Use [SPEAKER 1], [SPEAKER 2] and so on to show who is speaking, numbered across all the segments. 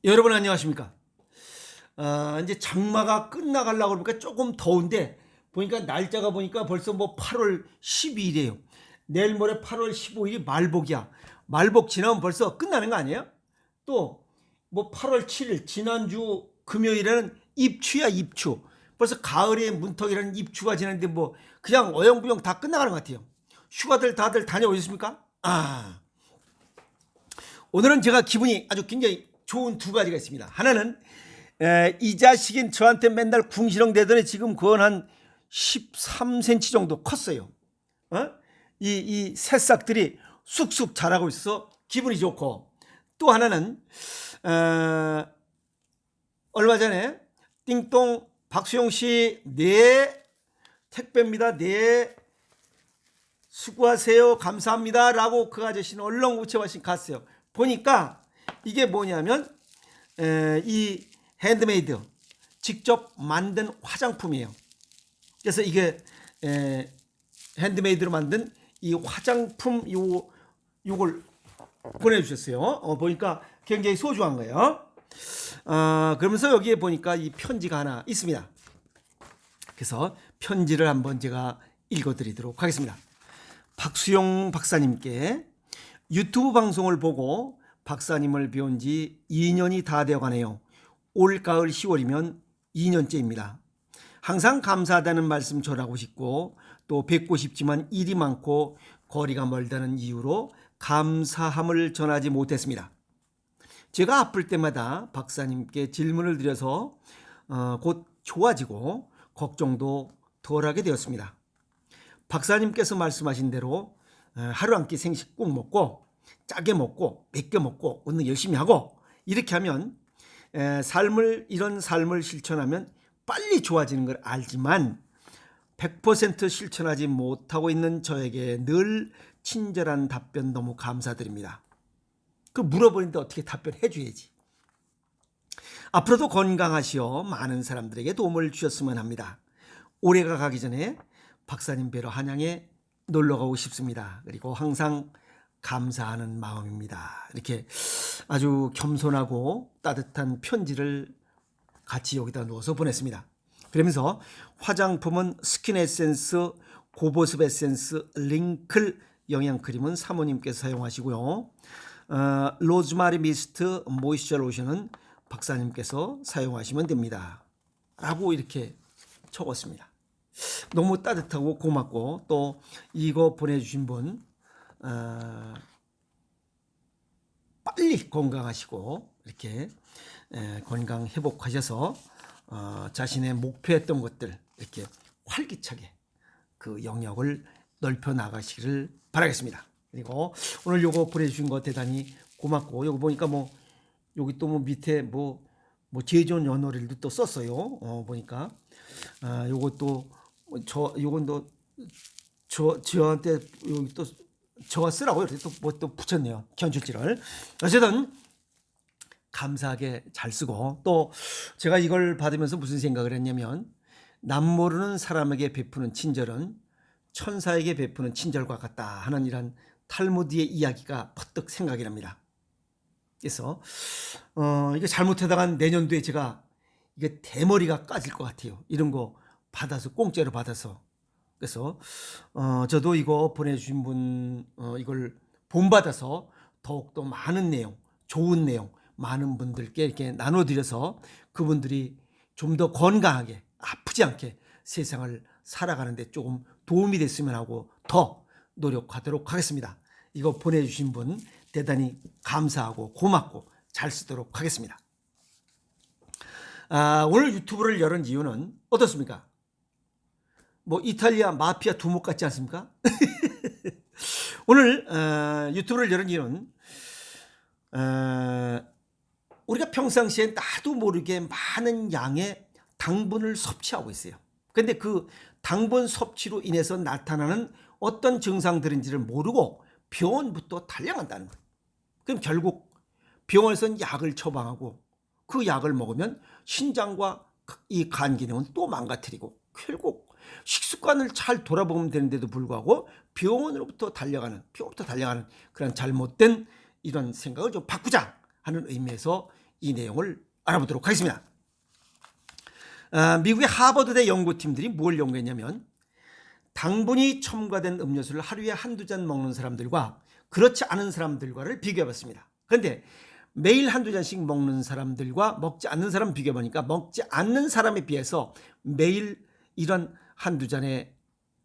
[SPEAKER 1] 여러분 안녕하십니까? 이제 장마가 끝나가려고 그러니까 조금 더운데 보니까 날짜가 보니까 벌써 뭐 8월 12일이에요. 내일 모레 8월 15일이 말복이야. 말복 지나면 벌써 끝나는 거 아니에요? 또 뭐 8월 7일 지난주 금요일에는 입추야 입추. 벌써 가을의 문턱이라는 입추가 지났는데 뭐 그냥 어영부영 다 끝나가는 것 같아요. 휴가들 다들 다녀오셨습니까? 오늘은 제가 기분이 아주 굉장히 좋은 두 가지가 있습니다. 하나는 이 자식인 저한테 맨날 궁시렁대더니 지금 그건 한 13cm 정도 컸어요. 어? 이 새싹들이 쑥쑥 자라고 있어 기분이 좋고, 또 하나는 얼마 전에 띵동 박수영 씨 네 택배입니다. 네 수고하세요 감사합니다 라고 그 아저씨는 얼렁무채마신 갔어요. 보니까 이게 뭐냐면 이 핸드메이드 직접 만든 화장품이에요. 그래서 이게 핸드메이드로 만든 이 화장품 요걸 보내주셨어요. 보니까 굉장히 소중한 거예요. 그러면서 여기에 보니까 이 편지가 하나 있습니다. 그래서 편지를 한번 제가 읽어드리도록 하겠습니다. 박수영 박사님께 유튜브 방송을 보고 박사님을 배운 지 2년이 다 되어 가네요. 올 가을 10월이면 2년째입니다. 항상 감사하다는 말씀 전하고 싶고 또 뵙고 싶지만 일이 많고 거리가 멀다는 이유로 감사함을 전하지 못했습니다. 제가 아플 때마다 박사님께 질문을 드려서 곧 좋아지고 걱정도 덜하게 되었습니다. 박사님께서 말씀하신 대로 하루 한 끼 생식 꼭 먹고 짜게 먹고 맵게 먹고 운동 열심히 하고 이렇게 하면 이런 삶을 실천하면 빨리 좋아지는 걸 알지만 100% 실천하지 못하고 있는 저에게 늘 친절한 답변 너무 감사드립니다. 그 물어보는데 어떻게 답변해 줘야지. 앞으로도 건강하시어 많은 사람들에게 도움을 주셨으면 합니다. 올해가 가기 전에 박사님 뵈러 한양에 놀러 가고 싶습니다. 그리고 항상 감사하는 마음입니다. 이렇게 아주 겸손하고 따뜻한 편지를 같이 여기다 넣어서 보냈습니다. 그러면서 화장품은 스킨 에센스, 고보습 에센스, 링클 영양크림은 사모님께서 사용하시고요. 로즈마리 미스트 모이스처 로션은 박사님께서 사용하시면 됩니다. 라고 이렇게 적었습니다. 너무 따뜻하고 고맙고, 또 이거 보내주신 분 빨리 건강하시고 이렇게 건강 회복하셔서 자신의 목표했던 것들 이렇게 활기차게 그 영역을 넓혀 나가시기를 바라겠습니다. 그리고 오늘 요거 보내주신 거 대단히 고맙고, 요거 보니까 뭐 여기 또 뭐 밑에 뭐 제존 연어릴도 또 썼어요. 보니까 요것도 요건 저한테 여기 또 저가 쓰라고 이렇게 또 붙였네요. 견줄지를. 어쨌든 감사하게 잘 쓰고, 또 제가 이걸 받으면서 무슨 생각을 했냐면, 남 모르는 사람에게 베푸는 친절은 천사에게 베푸는 친절과 같다 하는 이런 탈무드의 이야기가 퍼뜩 생각이 납니다. 그래서 이거 잘못하다가 내년도에 제가 이게 대머리가 까질 것 같아요. 이런 거 받아서 공짜로 받아서. 그래서 저도 이거 보내주신 분 이걸 본받아서 더욱더 많은 내용, 좋은 내용 많은 분들께 이렇게 나눠드려서 그분들이 좀 더 건강하게 아프지 않게 세상을 살아가는데 조금 도움이 됐으면 하고 더 노력하도록 하겠습니다. 이거 보내주신 분 대단히 감사하고 고맙고 잘 쓰도록 하겠습니다. 오늘 유튜브를 열은 이유는 어떻습니까? 뭐 이탈리아 마피아 두목 같지 않습니까? 오늘 유튜브를 열은 이유는 우리가 평상시에 나도 모르게 많은 양의 당분을 섭취하고 있어요. 그런데 그 당분 섭취로 인해서 나타나는 어떤 증상들인지를 모르고 병원부터 달려간다는 거예요. 그럼 결국 병원에서는 약을 처방하고 그 약을 먹으면 신장과 이 간 기능은 또 망가뜨리고, 결국 식습관을 잘 돌아보면 되는데도 불구하고 병원으로부터 달려가는 그런 잘못된 이런 생각을 좀 바꾸자 하는 의미에서 이 내용을 알아보도록 하겠습니다. 미국의 하버드대 연구팀들이 뭘 연구했냐면 당분이 첨가된 음료수를 하루에 한두 잔 먹는 사람들과 그렇지 않은 사람들과를 비교해봤습니다. 그런데 매일 한두 잔씩 먹는 사람들과 먹지 않는 사람 비교해보니까 먹지 않는 사람에 비해서 매일 이런 한두 잔의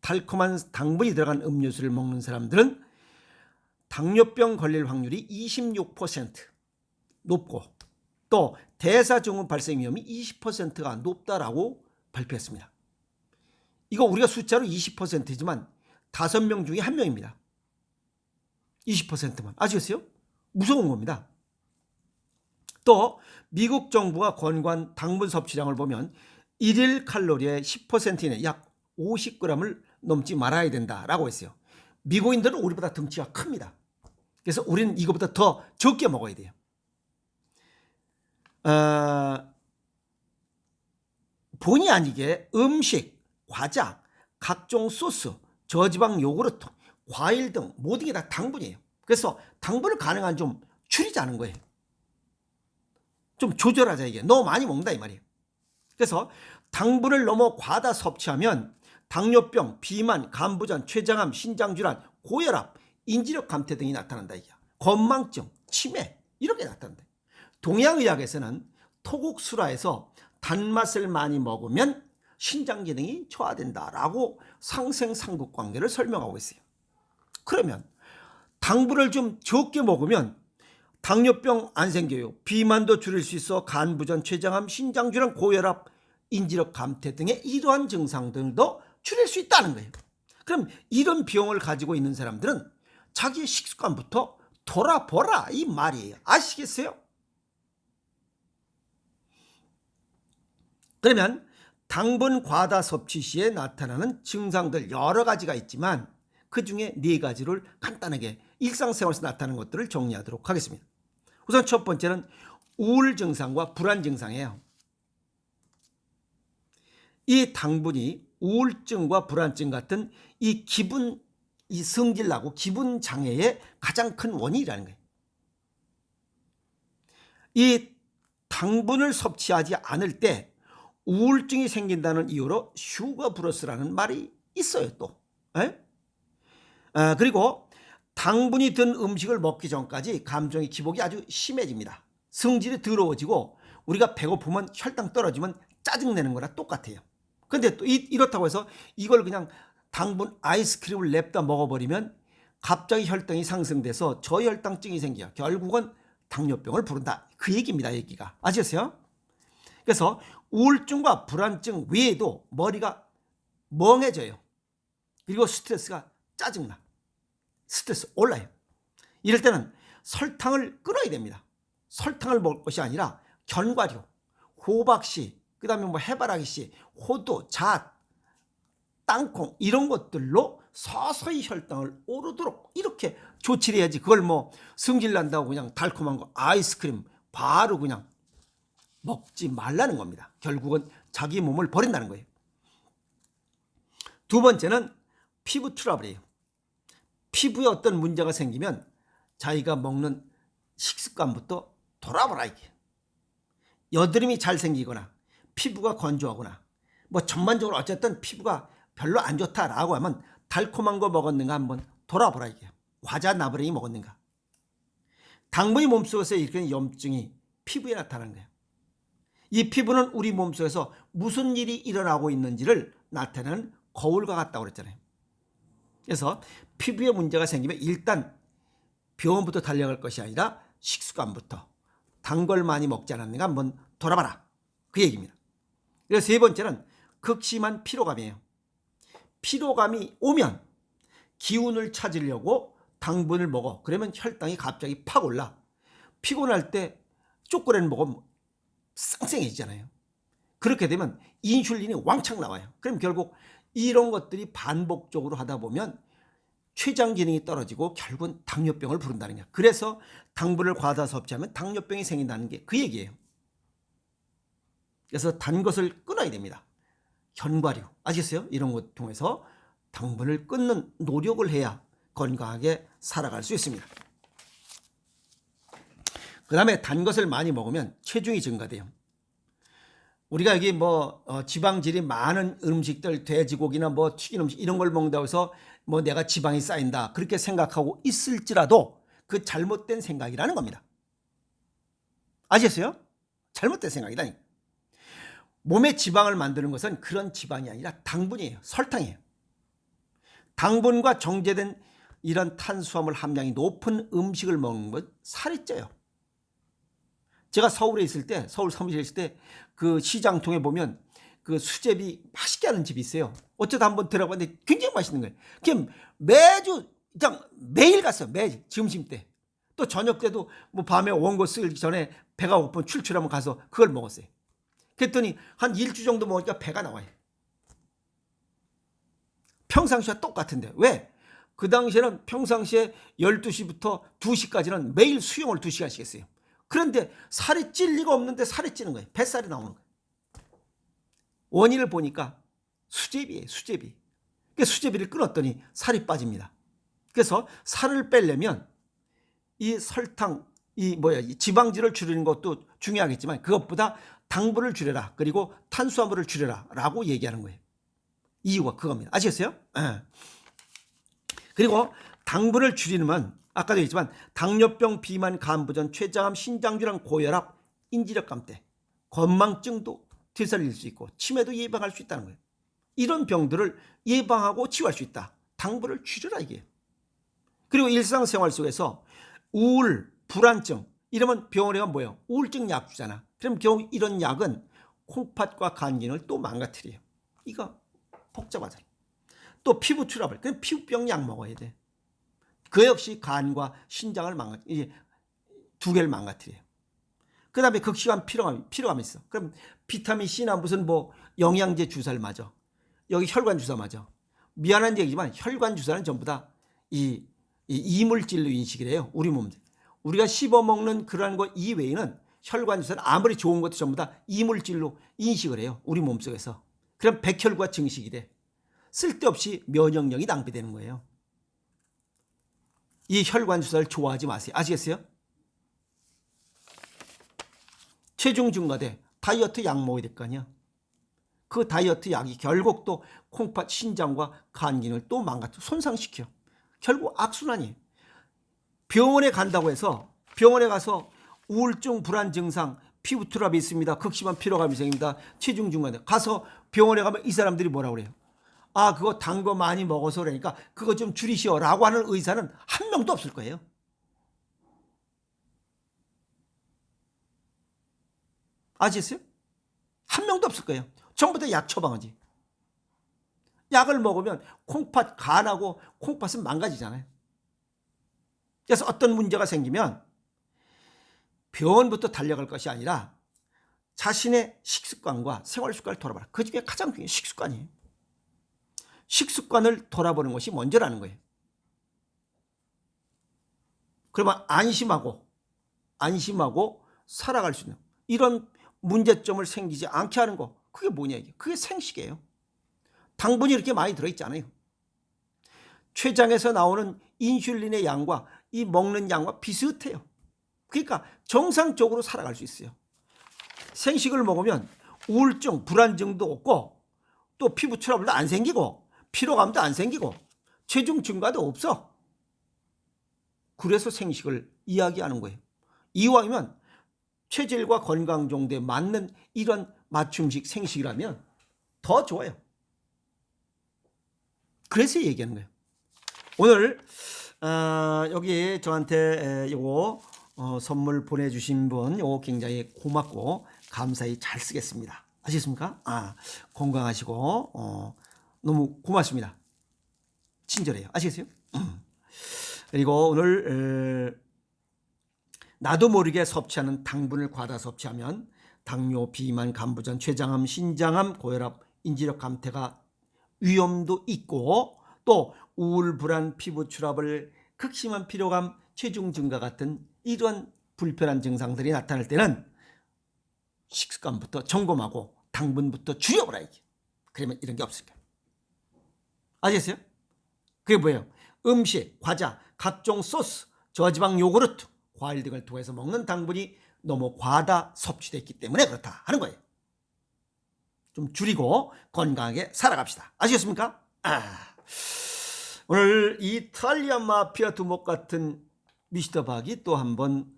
[SPEAKER 1] 달콤한 당분이 들어간 음료수를 먹는 사람들은 당뇨병 걸릴 확률이 26% 높고 또 대사증후 발생 위험이 20%가 높다라고 발표했습니다. 이거 우리가 숫자로 20%지만 5명 중에 1명입니다. 20%만. 아시겠어요? 무서운 겁니다. 또 미국 정부가 권고한 당분 섭취량을 보면 1일 칼로리의 10% 이내 약 50g을 넘지 말아야 된다라고 했어요. 미국인들은 우리보다 덩치가 큽니다. 그래서 우리는 이거보다 더 적게 먹어야 돼요. 본의 아니게 음식, 과자, 각종 소스, 저지방 요구르트, 과일 등 모든 게 다 당분이에요. 그래서 당분을 가능한 좀 줄이자는 거예요. 좀 조절하자 이게. 너무 많이 먹는다 이 말이에요. 그래서 당분을 너무 과다 섭취하면 당뇨병, 비만, 간부전, 췌장암, 신장질환, 고혈압, 인지력 감퇴 등이 나타난다 이게. 건망증, 치매 이렇게 나타난다. 동양의학에서는 토국술화에서 단맛을 많이 먹으면 신장 기능이 저하된다라고 상생상극관계를 설명하고 있어요. 그러면 당분을 좀 적게 먹으면 당뇨병 안 생겨요. 비만도 줄일 수 있어 간부전, 췌장암, 신장질환, 고혈압, 인지력 감퇴 등의 이러한 증상들도 줄일 수 있다는 거예요. 그럼 이런 병을 가지고 있는 사람들은 자기의 식습관부터 돌아보라 이 말이에요. 아시겠어요? 그러면 당분 과다 섭취 시에 나타나는 증상들 여러 가지가 있지만 그중에 4가지를 간단하게 일상생활에서 나타나는 것들을 정리하도록 하겠습니다. 우선 첫 번째는 우울 증상과 불안 증상이에요. 이 당분이 우울증과 불안증 같은 이 성질나고 기분 장애의 가장 큰 원인이라는 거예요. 이 당분을 섭취하지 않을 때 우울증이 생긴다는 이유로 슈거브러스라는 말이 있어요 또. 그리고 당분이 든 음식을 먹기 전까지 감정의 기복이 아주 심해집니다. 성질이 더러워지고 우리가 배고프면 혈당 떨어지면 짜증내는 거랑 똑같아요. 근데 또 이렇다고 해서 이걸 그냥 당분 아이스크림을 냅다 먹어버리면 갑자기 혈당이 상승돼서 저혈당증이 생겨요. 결국은 당뇨병을 부른다. 그 얘기입니다. 얘기가. 아시겠어요? 그래서 우울증과 불안증 외에도 머리가 멍해져요. 그리고 스트레스가 짜증나. 스트레스 올라요. 이럴 때는 설탕을 끊어야 됩니다. 설탕을 먹을 것이 아니라 견과류, 호박씨, 그 다음에 뭐 해바라기씨, 호두, 잣, 땅콩 이런 것들로 서서히 혈당을 오르도록 이렇게 조치를 해야지. 그걸 뭐 승질 난다고 그냥 달콤한 거 아이스크림 바로 그냥 먹지 말라는 겁니다. 결국은 자기 몸을 버린다는 거예요. 두 번째는 피부 트러블이에요. 피부에 어떤 문제가 생기면 자기가 먹는 식습관부터 돌아보라 이게. 여드름이 잘 생기거나 피부가 건조하거나 뭐 전반적으로 어쨌든 피부가 별로 안 좋다라고 하면 달콤한 거 먹었는가 한번 돌아보라 이게. 과자 나부랭이 먹었는가. 당분이 몸속에서 일으키는 염증이 피부에 나타나는 거예요. 이 피부는 우리 몸속에서 무슨 일이 일어나고 있는지를 나타내는 거울과 같다고 그랬잖아요. 그래서 피부에 문제가 생기면 일단 병원부터 달려갈 것이 아니라 식습관부터 단 걸 많이 먹지 않았는가 한번 돌아봐라. 그 얘기입니다. 그래서 세 번째는 극심한 피로감이에요. 피로감이 오면 기운을 찾으려고 당분을 먹어. 그러면 혈당이 갑자기 팍 올라. 피곤할 때 초콜릿 먹으면 쌩쌩해지잖아요. 그렇게 되면 인슐린이 왕창 나와요. 그럼 결국 이런 것들이 반복적으로 하다 보면 췌장 기능이 떨어지고 결국은 당뇨병을 부른다는 거예요. 그래서 당분을 과다 섭취하면 당뇨병이 생긴다는 게 그 얘기예요. 그래서 단 것을 끊어야 됩니다. 견과류 아시겠어요? 이런 것 통해서 당분을 끊는 노력을 해야 건강하게 살아갈 수 있습니다. 그 다음에 단 것을 많이 먹으면 체중이 증가돼요. 우리가 여기 뭐 지방질이 많은 음식들, 돼지고기나 뭐 튀긴 음식 이런 걸 먹는다고 해서 뭐 내가 지방이 쌓인다 그렇게 생각하고 있을지라도 그 잘못된 생각이라는 겁니다. 아시겠어요? 잘못된 생각이다니. 몸에 지방을 만드는 것은 그런 지방이 아니라 당분이에요. 설탕이에요. 당분과 정제된 이런 탄수화물 함량이 높은 음식을 먹는 건 살이 쪄요. 제가 서울에 있을 때, 서울 사무실에 있을 때 그 시장통에 보면 그 수제비 맛있게 하는 집이 있어요. 어쩌다 한번 들어봤는데 굉장히 맛있는 거예요. 그냥 매주, 그냥 매일 갔어요. 매일. 점심 때. 또 저녁 때도 뭐 밤에 원고 쓰기 전에 배가 고프면 출출하면 가서 그걸 먹었어요. 그랬더니 한 일주 정도 먹으니까 배가 나와요. 평상시와 똑같은데. 왜? 그 당시에는 평상시에 12시부터 2시까지는 매일 수영을 2시간씩 했어요. 그런데 살이 찔 리가 없는데 살이 찌는 거예요. 뱃살이 나오는 거예요. 원인을 보니까 수제비예요. 수제비. 수제비를 끊었더니 살이 빠집니다. 그래서 살을 빼려면 이 설탕, 이 지방질을 줄이는 것도 중요하겠지만 그것보다 당분을 줄여라. 그리고 탄수화물을 줄여라. 라고 얘기하는 거예요. 이유가 그겁니다. 아시겠어요? 네. 그리고 당분을 줄이면 아까도 얘기했지만 당뇨병, 비만, 간부전, 췌장암, 신장질환, 고혈압, 인지력 감퇴, 건망증도 되살릴 수 있고 치매도 예방할 수 있다는 거예요. 이런 병들을 예방하고 치유할 수 있다. 당분을 줄여라 이게. 그리고 일상생활 속에서 우울, 불안증 이러면 병원에 가면 뭐예요? 우울증 약 주잖아. 그럼 결국 이런 약은 콩팥과 간 기능을 또 망가뜨려요. 이거 복잡하잖아. 또 피부 트러블, 그럼 피부병 약 먹어야 돼. 그 역시 간과 신장을 두 개를 망가뜨려요. 그 다음에 극심한 피로감이 있어. 그럼 비타민 C나 무슨 뭐 영양제 주사를 맞아. 여기 혈관 주사 맞아. 미안한 얘기지만 혈관 주사는 전부 다 이 이물질로 인식을 해요. 우리 몸. 우리가 씹어먹는 그런 거 이외에는 혈관 주사는 아무리 좋은 것도 전부 다 이물질로 인식을 해요. 우리 몸속에서. 그럼 백혈구가 증식이 돼. 쓸데없이 면역력이 낭비되는 거예요. 이 혈관 주사를 좋아하지 마세요. 아시겠어요? 체중 증가돼. 다이어트 약 먹어야 될 거 아니야. 그 다이어트 약이 결국 또 콩팥, 신장과 간 기능을 또 손상시켜. 결국 악순환이에요. 병원에 간다고 해서 병원에 가서 우울증, 불안 증상, 피부 트러블이 있습니다. 극심한 피로감이 생깁니다. 체중 증가돼. 가서 병원에 가면 이 사람들이 뭐라고 그래요? 아, 그거 단 거 많이 먹어서 그러니까 그거 좀 줄이시오 라고 하는 의사는 한 명도 없을 거예요. 아시겠어요? 한 명도 없을 거예요. 전부 다 약 처방하지. 약을 먹으면 콩팥, 간하고 콩팥은 망가지잖아요. 그래서 어떤 문제가 생기면 병원부터 달려갈 것이 아니라 자신의 식습관과 생활습관을 돌아봐라. 그 중에 가장 중요한 식습관이에요. 식습관을 돌아보는 것이 먼저라는 거예요. 그러면 안심하고 살아갈 수 있는 이런 문제점을 생기지 않게 하는 거, 그게 뭐냐 이게. 그게 생식이에요. 당분이 이렇게 많이 들어있잖아요. 췌장에서 나오는 인슐린의 양과 이 먹는 양과 비슷해요. 그러니까 정상적으로 살아갈 수 있어요. 생식을 먹으면 우울증, 불안증도 없고 또 피부 트러블도 안 생기고 피로감도 안 생기고 체중 증가도 없어. 그래서 생식을 이야기하는 거예요. 이왕이면 체질과 건강 정도에 맞는 이런 맞춤식 생식이라면 더 좋아요. 그래서 얘기하는 거예요. 오늘 여기 저한테 요거 선물 보내주신 분 요거 굉장히 고맙고 감사히 잘 쓰겠습니다. 아시겠습니까? 건강하시고 너무 고맙습니다. 친절해요. 아시겠어요? 그리고 오늘 나도 모르게 섭취하는 당분을 과다 섭취하면 당뇨, 비만, 간부전, 췌장암, 신장암, 고혈압, 인지력 감퇴가 위험도 있고 또 우울, 불안, 피부 트러블, 극심한 피로감, 체중 증가 같은 이런 불편한 증상들이 나타날 때는 식습관부터 점검하고 당분부터 줄여보라 이게. 그러면 이런 게 없을 거예요. 아시겠어요? 그게 뭐예요? 음식, 과자, 각종 소스, 저지방 요구르트, 과일 등을 통해서 먹는 당분이 너무 과다 섭취됐기 때문에 그렇다 하는 거예요. 좀 줄이고 건강하게 살아갑시다. 아시겠습니까? 오늘 이탈리아 마피아 두목 같은 미스터 박이 또 한번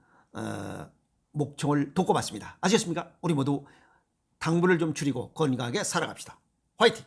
[SPEAKER 1] 목청을 돋궈봤습니다. 아시겠습니까? 우리 모두 당분을 좀 줄이고 건강하게 살아갑시다. 화이팅!